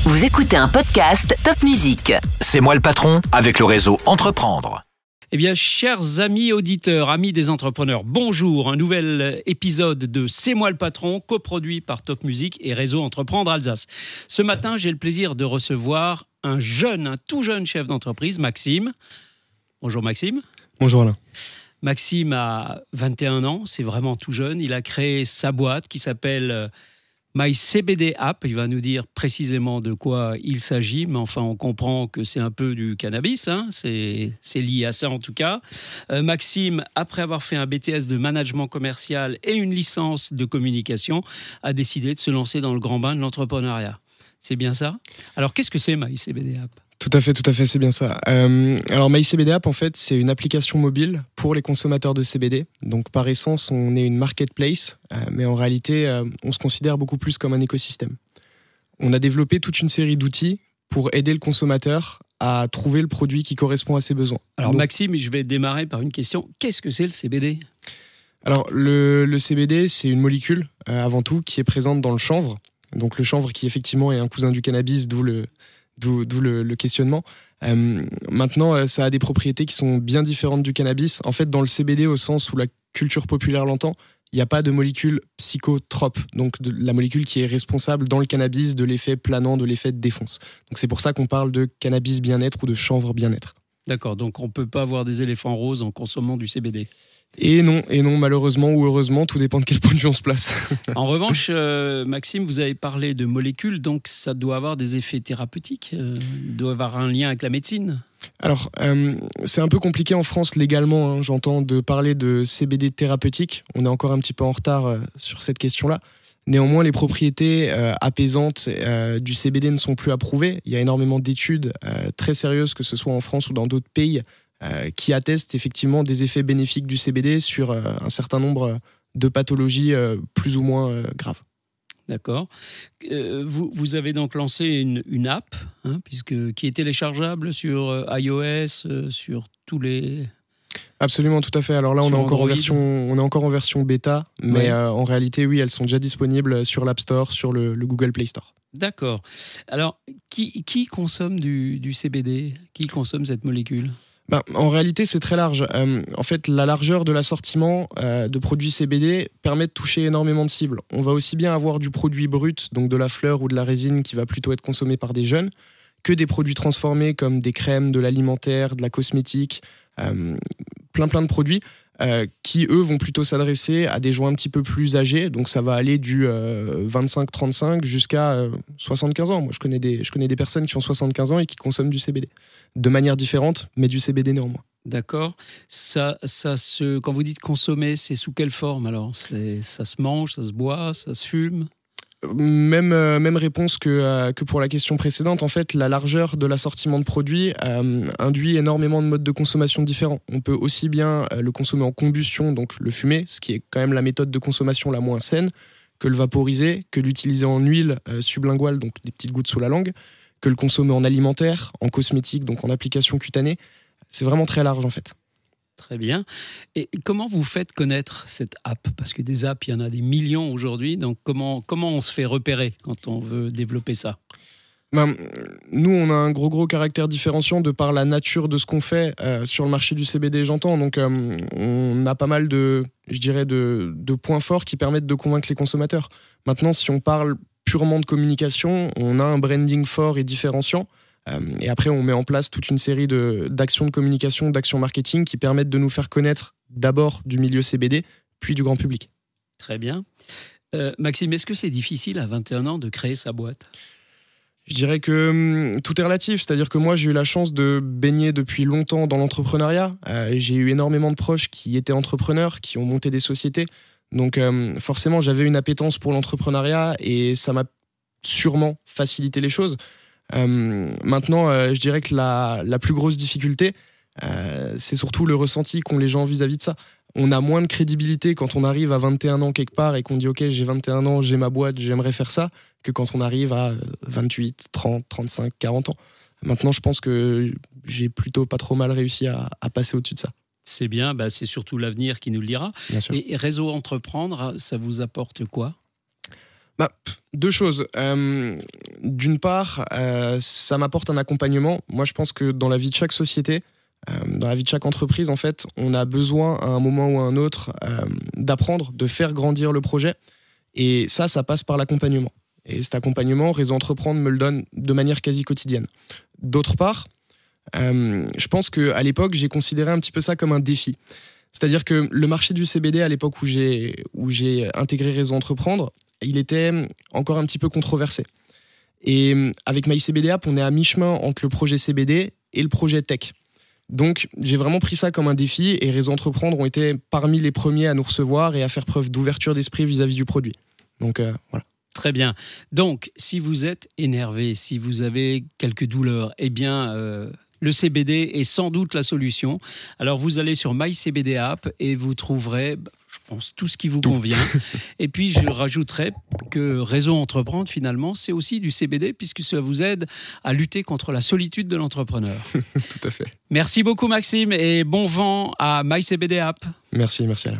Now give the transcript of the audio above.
Vous écoutez un podcast Top Music. C'est moi le patron avec le réseau Entreprendre. Eh bien, chers amis auditeurs, amis des entrepreneurs, bonjour. Un nouvel épisode de C'est moi le patron, coproduit par Top Music et Réseau Entreprendre Alsace. Ce matin, j'ai le plaisir de recevoir un tout jeune chef d'entreprise, Maxime. Bonjour Maxime. Bonjour Alain. Maxime a 21 ans, c'est vraiment tout jeune. Il a créé sa boîte qui s'appelle MyCBD App. Il va nous dire précisément de quoi il s'agit, mais enfin on comprend que c'est un peu du cannabis, hein. C'est lié à ça en tout cas. Maxime, après avoir fait un BTS de management commercial et une licence de communication, a décidé de se lancer dans le grand bain de l'entrepreneuriat. C'est bien ça? Alors qu'est-ce que c'est MyCBD App? Tout à fait, c'est bien ça. Alors MyCBD App, en fait, c'est une application mobile pour les consommateurs de CBD. Donc par essence, on est une marketplace, mais en réalité, on se considère beaucoup plus comme un écosystème. On a développé toute une série d'outils pour aider le consommateur à trouver le produit qui correspond à ses besoins. Alors Donc, Maxime, je vais démarrer par une question. Qu'est-ce que c'est le CBD? Alors le CBD, c'est une molécule, avant tout, qui est présente dans le chanvre. Donc le chanvre qui effectivement est un cousin du cannabis, d'où le questionnement. Maintenant, ça a des propriétés qui sont bien différentes du cannabis. En fait, dans le CBD, au sens où la culture populaire l'entend, il n'y a pas de molécule psychotrope, donc de la molécule qui est responsable dans le cannabis de l'effet planant, de l'effet de défonce. Donc c'est pour ça qu'on parle de cannabis bien-être ou de chanvre bien-être. D'accord, donc on ne peut pas avoir des éléphants roses en consommant du CBD. Et non, malheureusement ou heureusement, tout dépend de quel point de vue on se place. En revanche, Maxime, vous avez parlé de molécules, donc ça doit avoir des effets thérapeutiques, doit avoir un lien avec la médecine. Alors, c'est un peu compliqué en France légalement, hein, j'entends, de parler de CBD thérapeutique. On est encore un petit peu en retard sur cette question-là. Néanmoins, les propriétés apaisantes du CBD ne sont plus approuvées. Il y a énormément d'études très sérieuses, que ce soit en France ou dans d'autres pays, qui attestent effectivement des effets bénéfiques du CBD sur un certain nombre de pathologies plus ou moins graves. D'accord. Vous avez donc lancé une app, hein, qui est téléchargeable sur iOS, sur tous les... Absolument, tout à fait. Alors là, on est encore en version bêta, mais en réalité, oui, elles sont déjà disponibles sur l'App Store, sur le Google Play Store. D'accord. Alors, qui consomme du CBD? Qui consomme cette molécule? En réalité, c'est très large. En fait, la largeur de l'assortiment de produits CBD permet de toucher énormément de cibles. On va aussi bien avoir du produit brut, donc de la fleur ou de la résine qui va plutôt être consommé par des jeunes, que des produits transformés comme des crèmes, de l'alimentaire, de la cosmétique, plein de produits qui, eux, vont plutôt s'adresser à des gens un petit peu plus âgés. Donc ça va aller du 25-35 jusqu'à 75 ans. Moi, je connais des personnes qui ont 75 ans et qui consomment du CBD. De manière différente, mais du CBD néanmoins. D'accord. Quand vous dites consommer, c'est sous quelle forme alors? Ça se mange, ça se boit, ça se fume? Même réponse que pour la question précédente. En fait, la largeur de l'assortiment de produits induit énormément de modes de consommation différents. On peut aussi bien le consommer en combustion, donc le fumer, ce qui est quand même la méthode de consommation la moins saine, que le vaporiser, que l'utiliser en huile sublinguale, donc des petites gouttes sous la langue, que le consommer en alimentaire, en cosmétique, donc en application cutanée. C'est vraiment très large en fait. Très bien. Et comment vous faites connaître cette app? Parce que des apps, il y en a des millions aujourd'hui. Donc comment on se fait repérer quand on veut développer ça? Nous, on a un gros caractère différenciant de par la nature de ce qu'on fait sur le marché du CBD, j'entends. Donc on a pas mal de points forts qui permettent de convaincre les consommateurs. Maintenant, si on parle purement de communication, on a un branding fort et différenciant. Et après, on met en place toute une série d'actions de communication, d'actions marketing qui permettent de nous faire connaître d'abord du milieu CBD, puis du grand public. Très bien. Maxime, est-ce que c'est difficile à 21 ans de créer sa boîte? Je dirais que tout est relatif. C'est-à-dire que moi, j'ai eu la chance de baigner depuis longtemps dans l'entrepreneuriat. J'ai eu énormément de proches qui étaient entrepreneurs, qui ont monté des sociétés. Donc forcément, j'avais une appétence pour l'entrepreneuriat et ça m'a sûrement facilité les choses. Maintenant, je dirais que la plus grosse difficulté, c'est surtout le ressenti qu'ont les gens vis-à-vis de ça. On a moins de crédibilité quand on arrive à 21 ans quelque part et qu'on dit « Ok, j'ai 21 ans, j'ai ma boîte, j'aimerais faire ça », que quand on arrive à 28, 30, 35, 40 ans. Maintenant, je pense que j'ai plutôt pas trop mal réussi à passer au-dessus de ça. C'est bien, c'est surtout l'avenir qui nous le dira. Bien sûr. Et Réseau Entreprendre, ça vous apporte quoi ? Deux choses. D'une part, ça m'apporte un accompagnement. Moi, je pense que dans la vie de chaque société, dans la vie de chaque entreprise, en fait, on a besoin à un moment ou à un autre d'apprendre, de faire grandir le projet. Et ça passe par l'accompagnement. Et cet accompagnement, Réseau Entreprendre me le donne de manière quasi quotidienne. D'autre part, je pense qu'à l'époque, j'ai considéré un petit peu ça comme un défi. C'est-à-dire que le marché du CBD, à l'époque où j'ai intégré Réseau Entreprendre, il était encore un petit peu controversé. Et avec MyCBD App, on est à mi-chemin entre le projet CBD et le projet tech. Donc, j'ai vraiment pris ça comme un défi et Réseau Entreprendre ont été parmi les premiers à nous recevoir et à faire preuve d'ouverture d'esprit vis-à-vis du produit. Donc, voilà. Très bien. Donc, si vous êtes énervé, si vous avez quelques douleurs, eh bien, le CBD est sans doute la solution. Alors, vous allez sur MyCBD App et vous trouverez, je pense, tout ce qui vous convient. Et puis, je rajouterai que Réseau Entreprendre, finalement, c'est aussi du CBD puisque ça vous aide à lutter contre la solitude de l'entrepreneur. Tout à fait. Merci beaucoup, Maxime, et bon vent à MyCBD App. Merci Alain.